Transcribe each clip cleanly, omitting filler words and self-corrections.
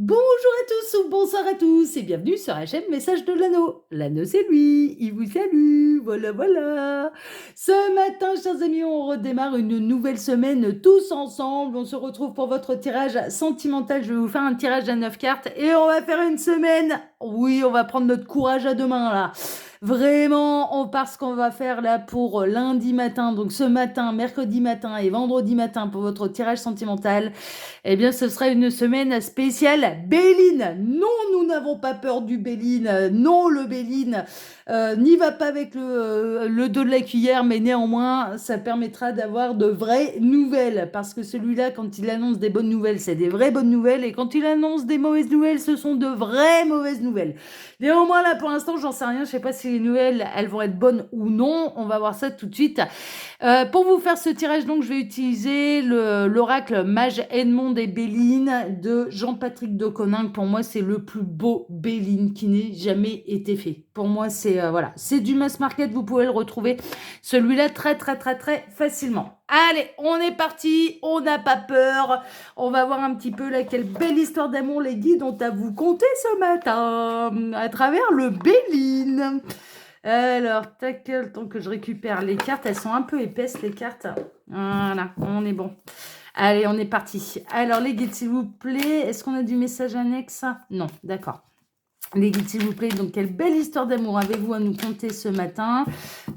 Bonjour à tous ou bonsoir à tous et bienvenue sur HM Message de l'Anneau. L'Anneau c'est lui, il vous salue, voilà voilà. Ce matin chers amis, on redémarre une nouvelle semaine tous ensemble. On se retrouve pour votre tirage sentimental. Je vais vous faire un tirage à 9 cartes et on va faire une semaine. Oui, on va prendre notre courage à deux mains là. Vraiment, on part ce qu'on va faire là pour lundi matin, donc ce matin, mercredi matin et vendredi matin pour votre tirage sentimental. Eh bien, ce sera une semaine spéciale Béline. Non, nous n'avons pas peur du Béline. Non, le Béline n'y va pas avec le dos de la cuillère, mais néanmoins, ça permettra d'avoir de vraies nouvelles. Parce que celui-là, quand il annonce des bonnes nouvelles, c'est des vraies bonnes nouvelles. Et quand il annonce des mauvaises nouvelles, ce sont de vraies mauvaises nouvelles. Néanmoins, là, pour l'instant, j'en sais rien. Je sais pas si les nouvelles, elles vont être bonnes ou non. On va voir ça tout de suite. Pour vous faire ce tirage, donc, je vais utiliser l'oracle Mage Edmond et Béline de Jean-Patrick de Coninck. Pour moi, c'est le plus beau Béline qui n'ait jamais été fait. Pour moi, c'est voilà, c'est du mass market. Vous pouvez le retrouver celui-là très facilement. Allez, on est parti. On n'a pas peur. On va voir un petit peu là quelle belle histoire d'amour les guides ont à vous conter ce matin à travers le Béline. Alors, tac, le temps que je récupère les cartes, elles sont un peu épaisses les cartes. Voilà, on est bon. Allez, on est parti. Alors, les guides, s'il vous plaît, est-ce qu'on a du message annexe? Non, d'accord. Les guides, s'il vous plaît, donc quelle belle histoire d'amour avez-vous à nous conter ce matin?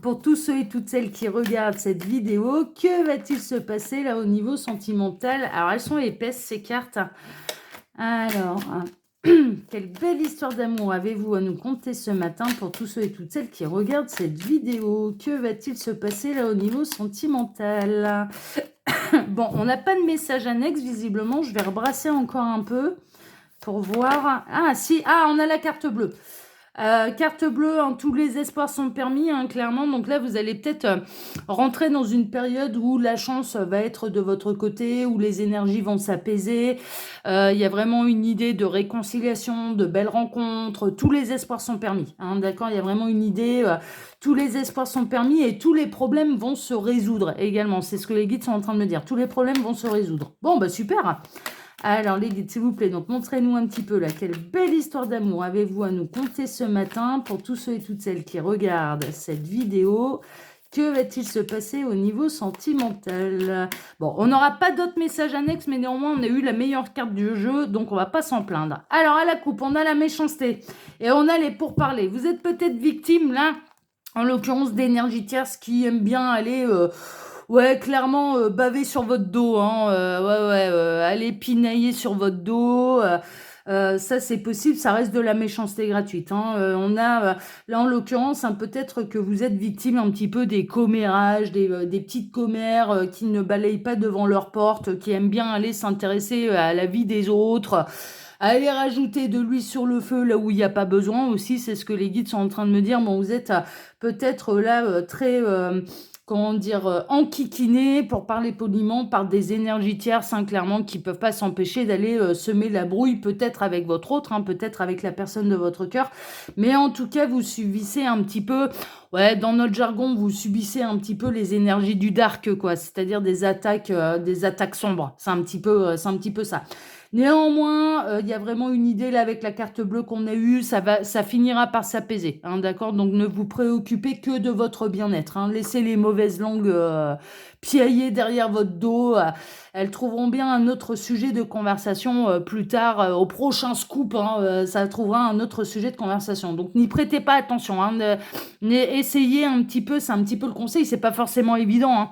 Pour tous ceux et toutes celles qui regardent cette vidéo, que va-t-il se passer là au niveau sentimental? Alors, elles sont épaisses ces cartes. Alors... quelle belle histoire d'amour avez-vous à nous conter ce matin pour tous ceux et toutes celles qui regardent cette vidéo? Que va-t-il se passer là au niveau sentimental? Bon, on n'a pas de message annexe visiblement. Je vais rebrasser encore un peu pour voir. Ah si, on a la carte bleue. Carte bleue, hein, tous les espoirs sont permis, hein, clairement. Donc là, vous allez peut-être rentrer dans une période où la chance va être de votre côté, où les énergies vont s'apaiser. Il y a vraiment une idée de réconciliation, de belles rencontres. Tous les espoirs sont permis, hein, d'accord? Il y a vraiment une idée, tous les espoirs sont permis et tous les problèmes vont se résoudre également. C'est ce que les guides sont en train de me dire. Tous les problèmes vont se résoudre. Bon, bah super. Alors les guides, s'il vous plaît, donc montrez-nous un petit peu là, quelle belle histoire d'amour avez-vous à nous conter ce matin pour tous ceux et toutes celles qui regardent cette vidéo? Que va-t-il se passer au niveau sentimental? Bon, on n'aura pas d'autres messages annexes, mais néanmoins, on a eu la meilleure carte du jeu, donc on va pas s'en plaindre. Alors, à la coupe, on a la méchanceté et on a les pourparlers. Vous êtes peut-être victime, là, en l'occurrence, d'énergie tierce qui aiment bien aller... ouais, clairement, baver sur votre dos, hein, aller pinailler sur votre dos, ça c'est possible, ça reste de la méchanceté gratuite, hein. On a, là en l'occurrence, hein, peut-être que vous êtes victime un petit peu des commérages, des petites commères qui ne balayent pas devant leur porte, qui aiment bien aller s'intéresser à la vie des autres, aller rajouter de l'huile sur le feu là où il n'y a pas besoin aussi, c'est ce que les guides sont en train de me dire. Bon, vous êtes peut-être là très... comment dire, enquiquinés, pour parler poliment, par des énergies tierces, hein, clairement, qui ne peuvent pas s'empêcher d'aller semer la brouille, peut-être avec votre autre, hein, peut-être avec la personne de votre cœur. Mais en tout cas, vous subissez un petit peu, ouais, dans notre jargon, vous subissez un petit peu les énergies du dark, quoi, c'est-à-dire des attaques sombres. C'est un petit peu ça. Néanmoins, il y a vraiment une idée là avec la carte bleue qu'on a eue, ça finira par s'apaiser, hein, d'accord? Donc ne vous préoccupez que de votre bien-être, hein. Laissez les mauvaises langues piailler derrière votre dos. Elles trouveront bien un autre sujet de conversation plus tard, au prochain scoop, hein, ça trouvera un autre sujet de conversation. Donc n'y prêtez pas attention, hein, essayez un petit peu, c'est un petit peu le conseil, c'est pas forcément évident, hein.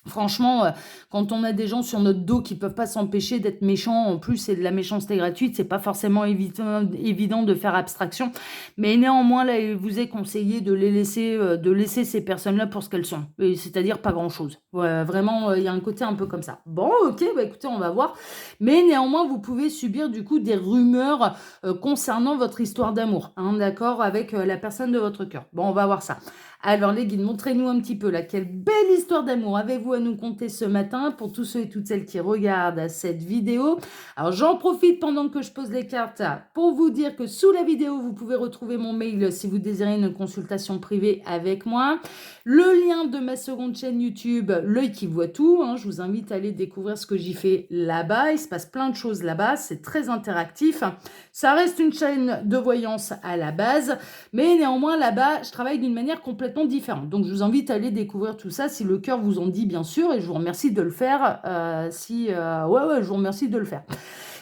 Franchement, quand on a des gens sur notre dos qui peuvent pas s'empêcher d'être méchants, en plus c'est de la méchanceté gratuite, c'est pas forcément évident de faire abstraction. Mais néanmoins, là, il vous est conseillé de laisser ces personnes-là pour ce qu'elles sont. C'est-à-dire pas grand-chose. Ouais, vraiment, il y a un côté un peu comme ça. Bon, ok, bah écoutez, on va voir. Mais néanmoins, vous pouvez subir du coup des rumeurs concernant votre histoire d'amour, hein, d'accord, avec la personne de votre cœur. Bon, on va voir ça. Alors les guides, montrez-nous un petit peu là, quelle belle histoire d'amour avez-vous à nous conter ce matin pour tous ceux et toutes celles qui regardent cette vidéo. Alors j'en profite pendant que je pose les cartes pour vous dire que sous la vidéo, vous pouvez retrouver mon mail si vous désirez une consultation privée avec moi. Le lien de ma seconde chaîne YouTube, L'œil qui voit tout. Je vous invite à aller découvrir ce que j'y fais là-bas. Il se passe plein de choses là-bas, c'est très interactif. Ça reste une chaîne de voyance à la base, mais néanmoins là-bas, je travaille d'une manière complètement différente. Donc je vous invite à aller découvrir tout ça si le cœur vous en dit, bien sûr, et je vous remercie de le faire. Je vous remercie de le faire.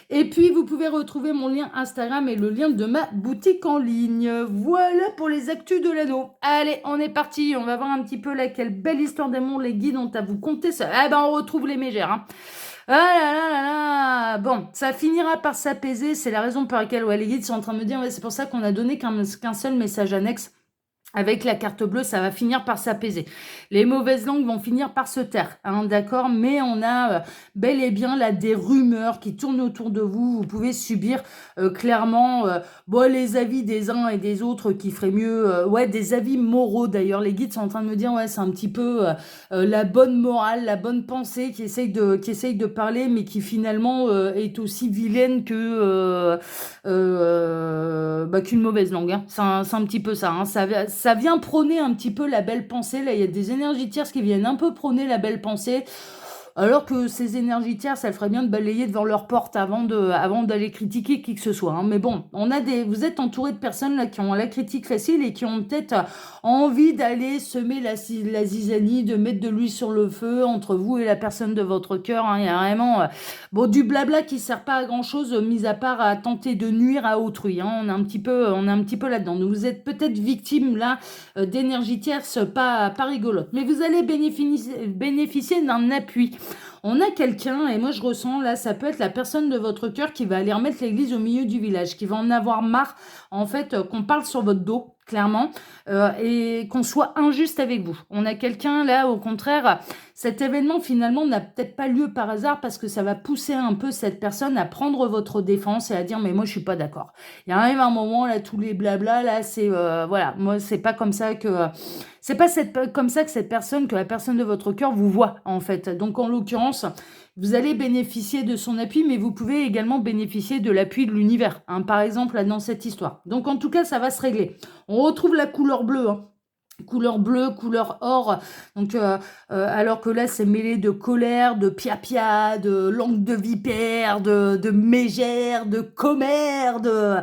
Et puis, vous pouvez retrouver mon lien Instagram et le lien de ma boutique en ligne. Voilà pour les actus de l'anneau. Allez, on est parti. On va voir un petit peu là quelle belle histoire d'amour les guides ont à vous conter. On retrouve les mégères. Ah là là là là. Bon, ça finira par s'apaiser. C'est la raison pour laquelle les guides sont en train de me dire c'est pour ça qu'on a donné qu'un seul message annexe. Avec la carte bleue, ça va finir par s'apaiser. Les mauvaises langues vont finir par se taire, d'accord? Mais on a bel et bien là des rumeurs qui tournent autour de vous. Vous pouvez subir clairement les avis des uns et des autres qui feraient mieux. Des avis moraux d'ailleurs. Les guides sont en train de me dire c'est un petit peu la bonne morale, la bonne pensée qui essaye de parler, mais qui finalement est aussi vilaine que qu'une mauvaise langue. C'est un petit peu ça. Ça vient prôner un petit peu la belle pensée. Là, il y a des énergies tierces qui viennent un peu prôner la belle pensée. Alors que ces énergies tierces, ça ferait bien de balayer devant leur porte avant d'aller critiquer qui que ce soit. Mais bon, vous êtes entouré de personnes là qui ont la critique facile et qui ont peut-être envie d'aller semer la zizanie, de mettre de l'huile sur le feu entre vous et la personne de votre cœur. Il y a vraiment du blabla qui sert pas à grand chose, mis à part à tenter de nuire à autrui. On est un petit peu là-dedans. Donc, vous êtes peut-être victime là d'énergie tierce pas rigolote, mais vous allez bénéficier d'un appui. On a quelqu'un, et moi je ressens là, ça peut être la personne de votre cœur qui va aller remettre l'église au milieu du village, qui va en avoir marre en fait qu'on parle sur votre dos, clairement, et qu'on soit injuste avec vous. On a quelqu'un là, au contraire, cet événement finalement n'a peut-être pas lieu par hasard parce que ça va pousser un peu cette personne à prendre votre défense et à dire mais moi je suis pas d'accord. Il arrive un moment là, tous les blabla là, c'est moi c'est pas comme ça que c'est pas comme ça que la personne de votre cœur vous voit en fait. Donc en l'occurrence, vous allez bénéficier de son appui, mais vous pouvez également bénéficier de l'appui de l'univers, par exemple là, dans cette histoire. Donc en tout cas, ça va se régler. On retrouve la couleur bleue. Couleur bleue, couleur or, donc alors que là c'est mêlé de colère, de pia-pia, de langue de vipère, de mégère, de commère, de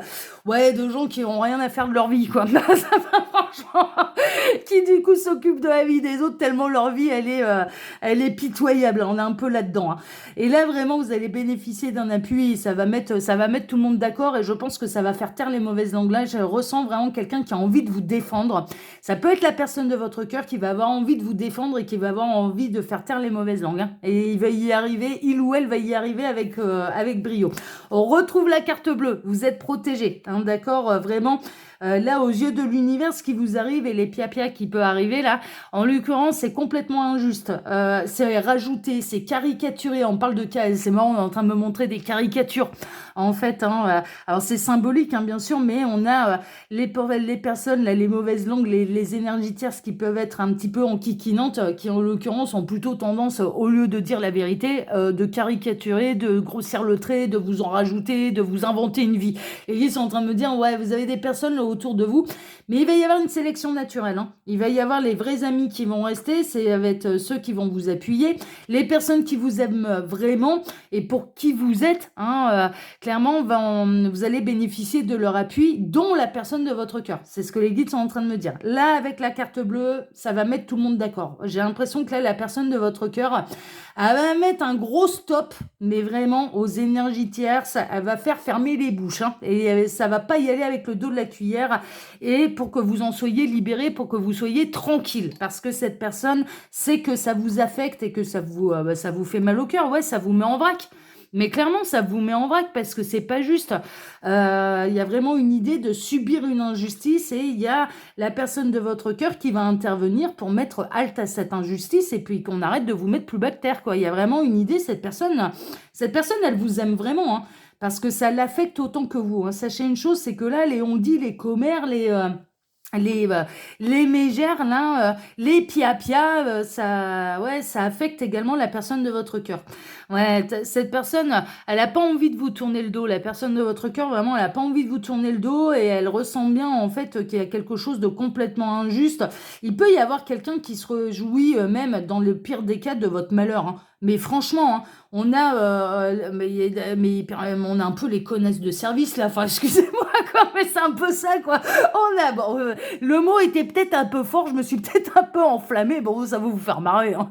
gens qui ont rien à faire de leur vie quoi. Ça va, franchement, qui du coup s'occupent de la vie des autres tellement leur vie elle est pitoyable. On est un peu là-dedans. Et là vraiment vous allez bénéficier d'un appui, ça va mettre tout le monde d'accord et je pense que ça va faire taire les mauvaises langues. Là je ressens vraiment quelqu'un qui a envie de vous défendre. Ça peut être la personne de votre cœur qui va avoir envie de vous défendre et qui va avoir envie de faire taire les mauvaises langues. Et il ou elle va y arriver avec brio. On retrouve la carte bleue, vous êtes protégé, d'accord, vraiment. Là, aux yeux de l'univers, ce qui vous arrive et les pia-pia qui peut arriver là, en l'occurrence, c'est complètement injuste. C'est rajouté, c'est caricaturé. On parle de cas, c'est marrant, on est en train de me montrer des caricatures. En fait, alors c'est symbolique, bien sûr, mais on a les personnes, là, les mauvaises langues, les énergies tierces qui peuvent être un petit peu enquiquinantes, qui en l'occurrence ont plutôt tendance, au lieu de dire la vérité, de caricaturer, de grossir le trait, de vous en rajouter, de vous inventer une vie. Et ils sont en train de me dire, vous avez des personnes là, autour de vous, mais il va y avoir une sélection naturelle. Il va y avoir les vrais amis qui vont rester, ça va être ceux qui vont vous appuyer, les personnes qui vous aiment vraiment et pour qui vous êtes, clairement, vous allez bénéficier de leur appui, dont la personne de votre cœur. C'est ce que les guides sont en train de me dire. Là, avec la carte bleue, ça va mettre tout le monde d'accord. J'ai l'impression que là, la personne de votre cœur, elle va mettre un gros stop, mais vraiment aux énergies tierces. Elle va faire fermer les bouches. Et ça va pas y aller avec le dos de la cuillère. Et pour que vous en soyez libérés, pour que vous soyez tranquille. Parce que cette personne sait que ça vous affecte et que ça vous fait mal au cœur. Ouais, ça vous met en vrac. Mais clairement, ça vous met en vrac parce que c'est pas juste. Il y a vraiment une idée de subir une injustice et il y a la personne de votre cœur qui va intervenir pour mettre halte à cette injustice et puis qu'on arrête de vous mettre plus bas que terre, quoi. Il y a vraiment une idée, cette personne, elle vous aime vraiment, parce que ça l'affecte autant que vous. Sachez une chose, c'est que là, les on-dit, les commères, Les, heu, les mégères là, les pia-pia, ça ouais, ça affecte également la personne de votre cœur. Ouais, cette personne, elle a pas envie de vous tourner le dos. La personne de votre cœur, vraiment, elle a pas envie de vous tourner le dos et elle ressent bien, en fait, qu'il y a quelque chose de complètement injuste. Il peut y avoir quelqu'un qui se réjouit, même dans le pire des cas, de votre malheur, hein. Mais franchement, hein, on a, on a un peu les connasses de service là, enfin excusez-moi quoi, mais c'est un peu ça quoi. On a bon, le mot était peut-être un peu fort, je me suis peut-être un peu enflammée, bon ça va vous faire marrer, hein.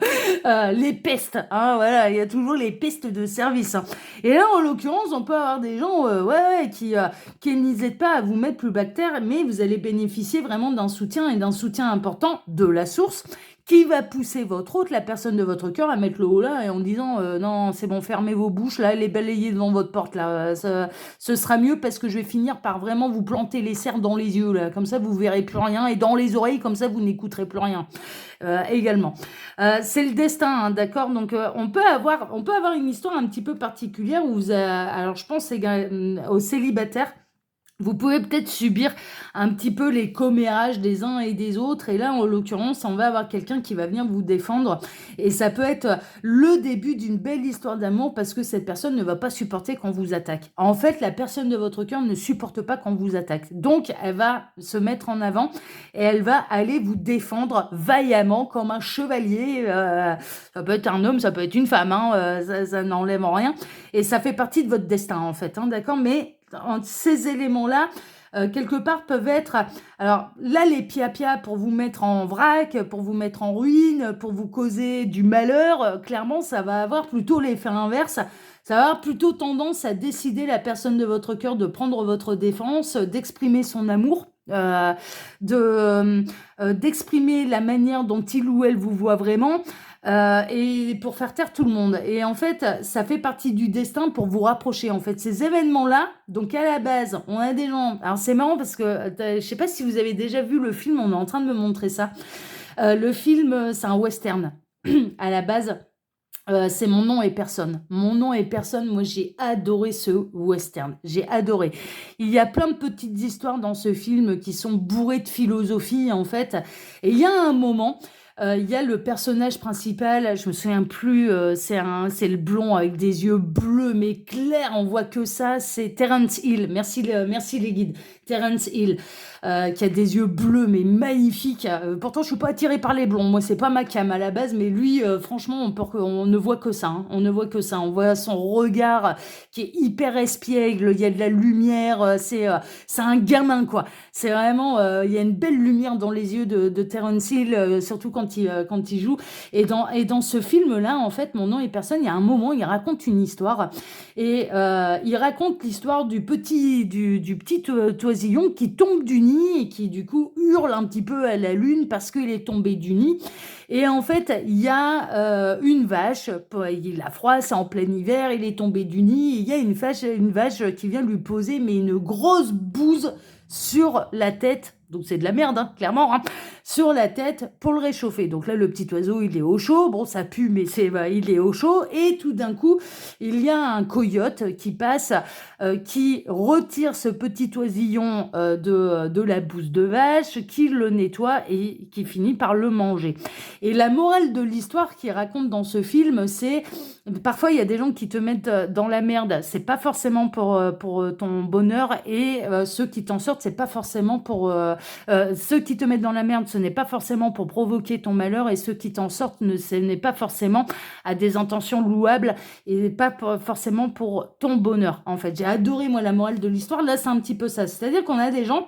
Les pestes, hein, voilà, il y a toujours les pestes de service, hein. Et là, en l'occurrence, on peut avoir des gens ouais, qui n'hésitent pas à vous mettre plus bas que terre, mais vous allez bénéficier vraiment d'un soutien et d'un soutien important de la source qui va pousser votre hôte, la personne de votre cœur, à mettre le haut là et en disant non, c'est bon, fermez vos bouches là, les balayez devant votre porte là, ce sera mieux parce que je vais finir par vraiment vous planter les cerfs dans les yeux là, comme ça vous verrez plus rien et dans les oreilles, comme ça vous n'écouterez plus rien également. C'est le destin, hein, d'accord. Donc on peut avoir une histoire un petit peu particulière où alors je pense aux célibataires. Vous pouvez peut-être subir un petit peu les commérages des uns et des autres. Et là, en l'occurrence, on va avoir quelqu'un qui va venir vous défendre. Et ça peut être le début d'une belle histoire d'amour parce que cette personne ne va pas supporter qu'on vous attaque. En fait, la personne de votre cœur ne supporte pas qu'on vous attaque. Donc, elle va se mettre en avant et elle va aller vous défendre vaillamment comme un chevalier. Ça peut être un homme, ça peut être une femme, hein, ça n'enlève en rien. Et ça fait partie de votre destin, en fait, hein, d'accord. Mais ces éléments-là, quelque part, peuvent être... Alors là, les pia-pia pour vous mettre en vrac, pour vous mettre en ruine, pour vous causer du malheur, clairement, ça va avoir plutôt l'effet inverse. Ça va avoir plutôt tendance à décider la personne de votre cœur de prendre votre défense, d'exprimer son amour. D'exprimer la manière dont il ou elle vous voit vraiment et pour faire taire tout le monde. Et en fait, ça fait partie du destin pour vous rapprocher. En fait, ces événements-là, donc à la base, on a des gens... Alors c'est marrant parce que je sais pas si vous avez déjà vu le film, on est en train de me montrer ça. Le film, c'est un western. À la base, c'est Mon nom et personne. Mon nom et personne, moi j'ai adoré ce western. J'ai adoré. Il y a plein de petites histoires dans ce film qui sont bourrées de philosophie en fait. Et il y a un moment, il y a le personnage principal, je me souviens plus, c'est le blond avec des yeux bleus mais clairs, on voit que ça, c'est Terence Hill. Merci, merci les guides. Terence Hill, qui a des yeux bleus mais magnifiques. Pourtant, je suis pas attirée par les blonds. Moi, c'est pas ma cam à la base, mais lui, franchement, on ne voit que ça, hein. On ne voit que ça. On voit son regard qui est hyper espiègle. Il y a de la lumière. C'est un gamin, quoi. C'est vraiment, il y a une belle lumière dans les yeux de Terence Hill, surtout quand il joue. Et dans ce film-là, en fait, Mon nom et personne, il y a un moment, il raconte une histoire. Et il raconte l'histoire du petit oisillon qui tombe du nid et qui du coup hurle un petit peu à la lune parce qu'il est tombé du nid. Et en fait, il y a une vache, il a froid, c'est en plein hiver, il est tombé du nid, et il y a une vache qui vient lui poser mais une grosse bouse sur la tête. Donc c'est de la merde, hein, clairement, hein, sur la tête pour le réchauffer. Donc là, le petit oiseau, il est au chaud. Bon, ça pue, mais il est au chaud. Et tout d'un coup, il y a un coyote qui passe, qui retire ce petit oisillon de la bouse de vache, qui le nettoie et qui finit par le manger. Et la morale de l'histoire qu'il raconte dans ce film, c'est parfois il y a des gens qui te mettent dans la merde. C'est pas forcément pour ton bonheur et ceux qui t'en sortent, c'est pas forcément pour ceux qui te mettent dans la merde, ce n'est pas forcément pour provoquer ton malheur et ceux qui t'en sortent, ce n'est pas forcément à des intentions louables et pas forcément pour ton bonheur. En fait, j'ai adoré moi la morale de l'histoire. Là, c'est un petit peu ça. C'est-à-dire qu'on a des gens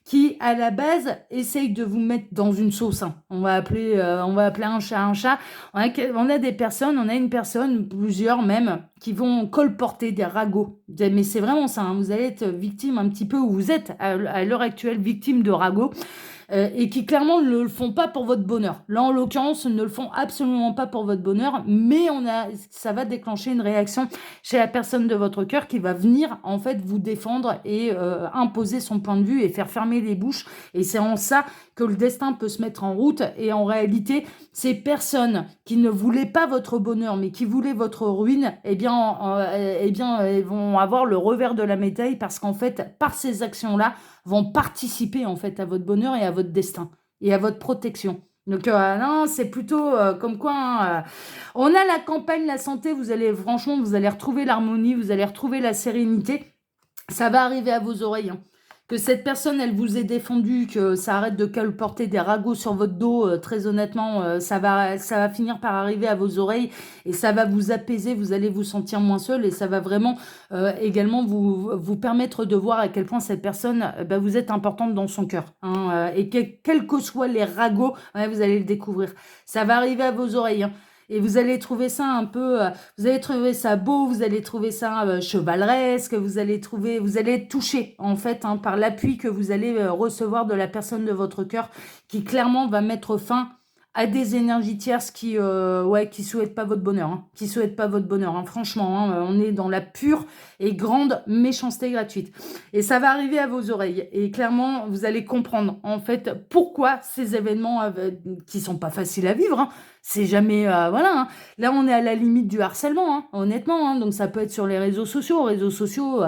qui, à la base, essayent de vous mettre dans une sauce, hein. On va appeler un chat un chat. On a des personnes, on a une personne, plusieurs même, qui vont colporter des ragots. Mais c'est vraiment ça, hein. Vous allez être victime un petit peu, ou vous êtes à l'heure actuelle victime de ragots. Et qui clairement ne le font pas pour votre bonheur. Là, en l'occurrence, ne le font absolument pas pour votre bonheur, mais ça va déclencher une réaction chez la personne de votre cœur qui va venir, en fait, vous défendre et imposer son point de vue et faire fermer les bouches. Et c'est en ça que le destin peut se mettre en route. Et en réalité, ces personnes qui ne voulaient pas votre bonheur, mais qui voulaient votre ruine, eh bien, ils vont avoir le revers de la médaille parce qu'en fait, par ces actions-là, vont participer en fait à votre bonheur et à votre destin et à votre protection. Donc non, c'est plutôt comme quoi on a la campagne, la santé, franchement, vous allez retrouver l'harmonie, vous allez retrouver la sérénité. Ça va arriver à vos oreilles, hein. Que cette personne, elle vous ait défendu, que ça arrête de colporter des ragots sur votre dos, très honnêtement, ça va finir par arriver à vos oreilles et ça va vous apaiser, vous allez vous sentir moins seul et ça va vraiment également vous permettre de voir à quel point cette personne, vous êtes importante dans son cœur, hein, et quels que soient les ragots, ouais, vous allez le découvrir. Ça va arriver à vos oreilles, hein. Et vous allez trouver ça un peu, vous allez trouver ça beau, vous allez trouver ça chevaleresque, vous allez être touché en fait, hein, par l'appui que vous allez recevoir de la personne de votre cœur qui clairement va mettre fin à des énergies tierces qui souhaitent pas votre bonheur, hein, qui souhaitent pas votre bonheur, hein. Franchement, hein, on est dans la pure et grande méchanceté gratuite. Et ça va arriver à vos oreilles. Et clairement, vous allez comprendre en fait pourquoi ces événements qui sont pas faciles à vivre, hein, c'est jamais, voilà, hein. Là, on est à la limite du harcèlement, hein, honnêtement, hein. Donc, ça peut être sur les réseaux sociaux. Les réseaux sociaux,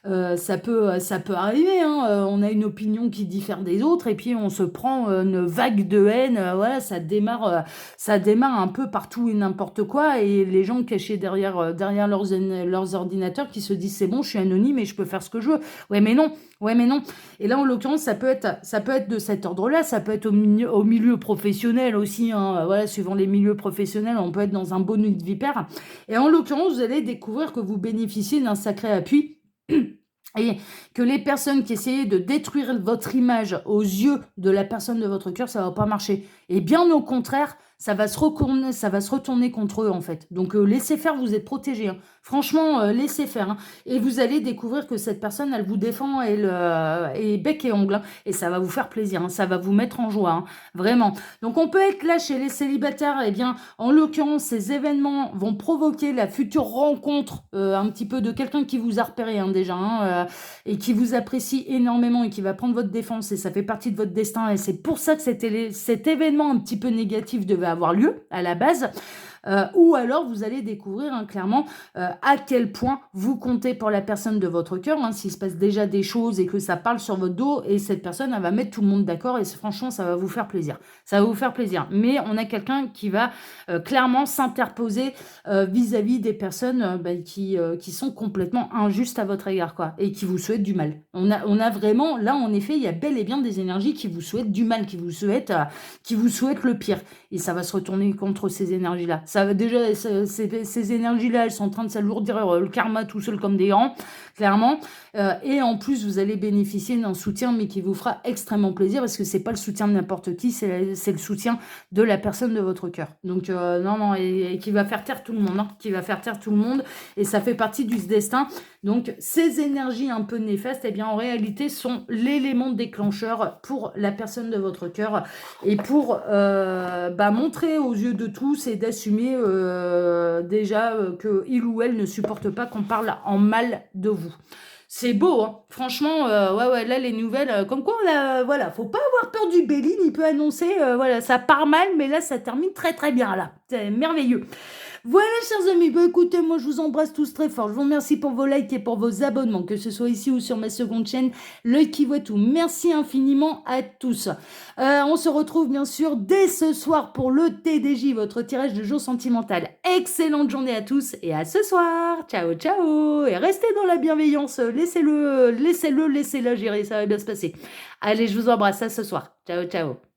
ça peut arriver, hein. On a une opinion qui diffère des autres et puis on se prend une vague de haine. Voilà, ça démarre un peu partout et n'importe quoi. Et les gens cachés derrière leurs ordinateurs qui se disent c'est bon, je suis anonyme et je peux faire ce que je veux. Ouais, mais non. Ouais, mais non. Et là, en l'occurrence, ça peut être de cet ordre-là. Ça peut être au milieu professionnel aussi, hein. Voilà, suivant les milieux professionnels, on peut être dans un beau nid de vipère. Et en l'occurrence, vous allez découvrir que vous bénéficiez d'un sacré appui. Et que les personnes qui essayaient de détruire votre image aux yeux de la personne de votre cœur, ça va pas marcher. Et bien au contraire, ça va se retourner contre eux en fait. Donc laissez faire, vous êtes protégés, hein. Franchement, laissez faire, hein. Et vous allez découvrir que cette personne, elle vous défend et bec et ongle, hein. Et ça va vous faire plaisir, hein. Ça va vous mettre en joie, hein. Vraiment. Donc on peut être là chez les célibataires, eh bien, en l'occurrence, ces événements vont provoquer la future rencontre un petit peu de quelqu'un qui vous a repéré, hein, déjà, hein, et qui vous apprécie énormément et qui va prendre votre défense et ça fait partie de votre destin et c'est pour ça que cet événement un petit peu négatif devait avoir lieu à la base. Ou alors vous allez découvrir, hein, clairement à quel point vous comptez pour la personne de votre cœur, hein, s'il se passe déjà des choses et que ça parle sur votre dos et cette personne elle va mettre tout le monde d'accord et franchement ça va vous faire plaisir, ça va vous faire plaisir, mais on a quelqu'un qui va clairement s'interposer vis-à-vis des personnes qui sont complètement injustes à votre égard, quoi, et qui vous souhaitent du mal. On a vraiment, là en effet, il y a bel et bien des énergies qui vous souhaitent du mal, qui vous souhaitent le pire, et ça va se retourner contre ces énergies-là. Ça va déjà, ces énergies-là, elles sont en train de s'alourdir le karma tout seul comme des grands, clairement. Et en plus, vous allez bénéficier d'un soutien, mais qui vous fera extrêmement plaisir, parce que c'est pas le soutien de n'importe qui, c'est le soutien de la personne de votre cœur. Donc non, et qui va faire taire tout le monde, hein, qui va faire taire tout le monde, et ça fait partie du destin. Donc ces énergies un peu néfastes, eh bien en réalité sont l'élément déclencheur pour la personne de votre cœur et pour montrer aux yeux de tous et d'assumer déjà que il ou elle ne supporte pas qu'on parle en mal de vous. C'est beau, hein. Franchement, ouais, là, les nouvelles, comme quoi, voilà, faut pas avoir peur du Béline, il peut annoncer, voilà, ça part mal, mais là, ça termine très, très bien, là. C'est merveilleux. Voilà, chers amis, écoutez, moi, je vous embrasse tous très fort. Je vous remercie pour vos likes et pour vos abonnements, que ce soit ici ou sur ma seconde chaîne, L'œil qui voit tout. Merci infiniment à tous. On se retrouve, bien sûr, dès ce soir pour le TDJ, votre tirage de jour sentimental. Excellente journée à tous et à ce soir. Ciao, ciao. Et restez dans la bienveillance. Laissez-la gérer, ça va bien se passer. Allez, je vous embrasse, à ce soir. Ciao, ciao.